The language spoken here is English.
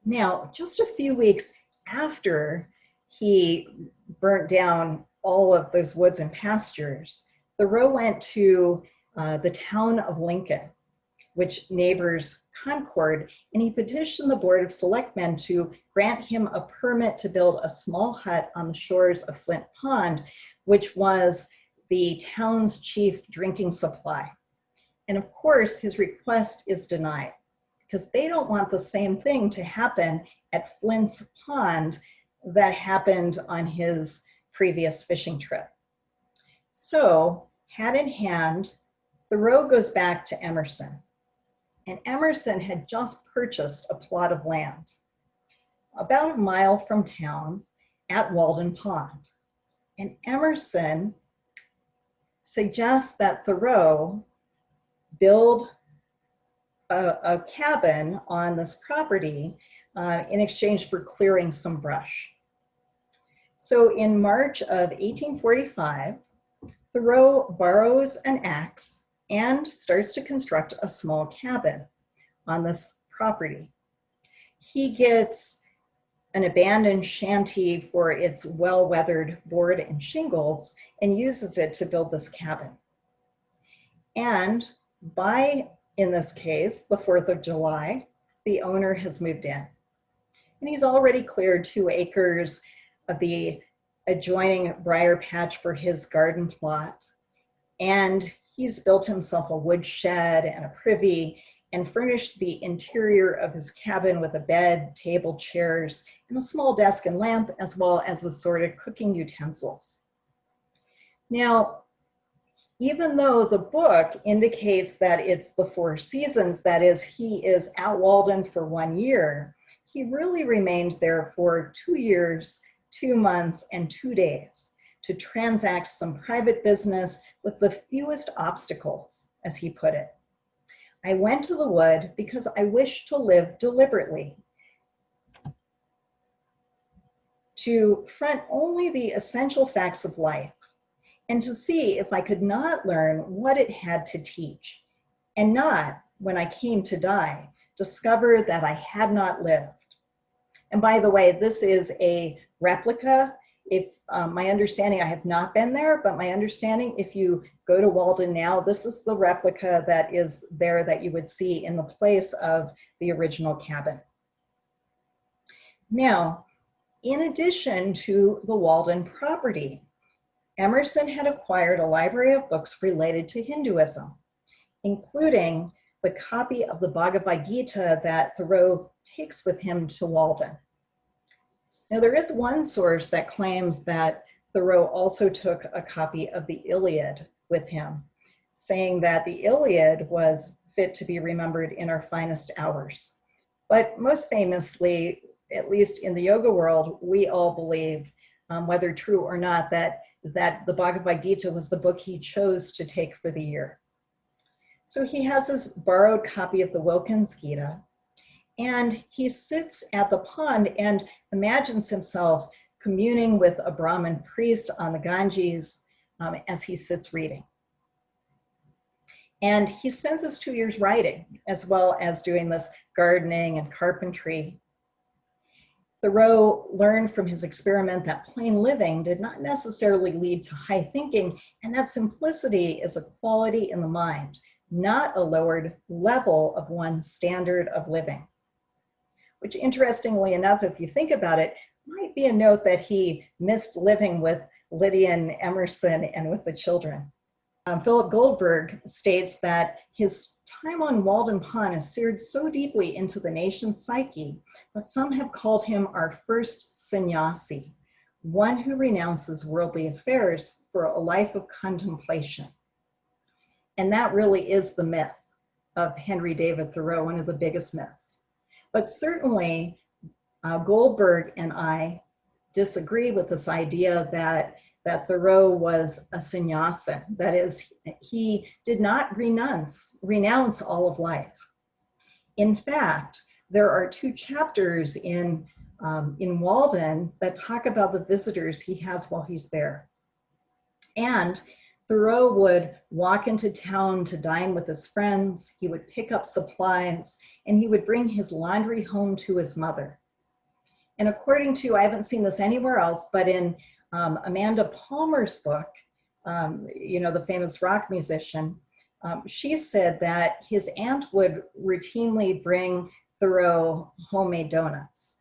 Now, just a few weeks after he burnt down all of those woods and pastures, Thoreau went to the town of Lincoln, which neighbors Concord, and he petitioned the Board of Selectmen to grant him a permit to build a small hut on the shores of Flint Pond, which was the town's chief drinking supply. And of course, his request is denied because they don't want the same thing to happen at Flint's Pond that happened on his previous fishing trip. So, hat in hand, Thoreau goes back to Emerson. And Emerson had just purchased a plot of land about a mile from town at Walden Pond. And Emerson suggests that Thoreau build a cabin on this property in exchange for clearing some brush. So in March of 1845, Thoreau borrows an axe and starts to construct a small cabin on this property. He gets an abandoned shanty for its well-weathered board and shingles and uses it to build this cabin. And by, in this case, the 4th of July, the owner has moved in. And he's already cleared 2 acres of the adjoining briar patch for his garden plot. And he's built himself a woodshed and a privy and furnished the interior of his cabin with a bed, table, chairs, and a small desk and lamp, as well as assorted cooking utensils. Now, even though the book indicates that it's the 4 seasons, that is, he is at Walden for 1 year, he really remained there for 2 years, 2 months, and 2 days to transact some private business with the fewest obstacles, as he put it. I went to the wood because I wished to live deliberately, to front only the essential facts of life, and to see if I could not learn what it had to teach, and not, when I came to die, discover that I had not lived. And by the way, this is a replica. If my understanding, I have not been there, but my understanding, if you go to Walden now, this is the replica that is there that you would see in the place of the original cabin. Now, in addition to the Walden property, Emerson had acquired a library of books related to Hinduism, including the copy of the Bhagavad Gita that Thoreau takes with him to Walden. Now, there is one source that claims that Thoreau also took a copy of the Iliad with him, saying that the Iliad was fit to be remembered in our finest hours. But most famously, at least in the yoga world, we all believe, whether true or not, that the Bhagavad Gita was the book he chose to take for the year. So he has his borrowed copy of the Wilkins Gita, and he sits at the pond and imagines himself communing with a Brahmin priest on the Ganges as he sits reading. And he spends his 2 years writing, as well as doing this gardening and carpentry. Thoreau learned from his experiment that plain living did not necessarily lead to high thinking, and that simplicity is a quality in the mind, not a lowered level of one's standard of living. Which, interestingly enough, if you think about it, might be a note that he missed living with Lydia and Emerson and with the children. Philip Goldberg states that his time on Walden Pond has seared so deeply into the nation's psyche that some have called him our first sannyasi, one who renounces worldly affairs for a life of contemplation. And that really is the myth of Henry David Thoreau, one of the biggest myths. But certainly, Goldberg and I disagree with this idea that Thoreau was a sannyasin. That is, he did not renounce all of life. In fact, there are 2 chapters in Walden that talk about the visitors he has while he's there. And Thoreau would walk into town to dine with his friends. He would pick up supplies, and he would bring his laundry home to his mother. And according to, I haven't seen this anywhere else, but in Amanda Palmer's book, the famous rock musician, she said that his aunt would routinely bring Thoreau homemade donuts.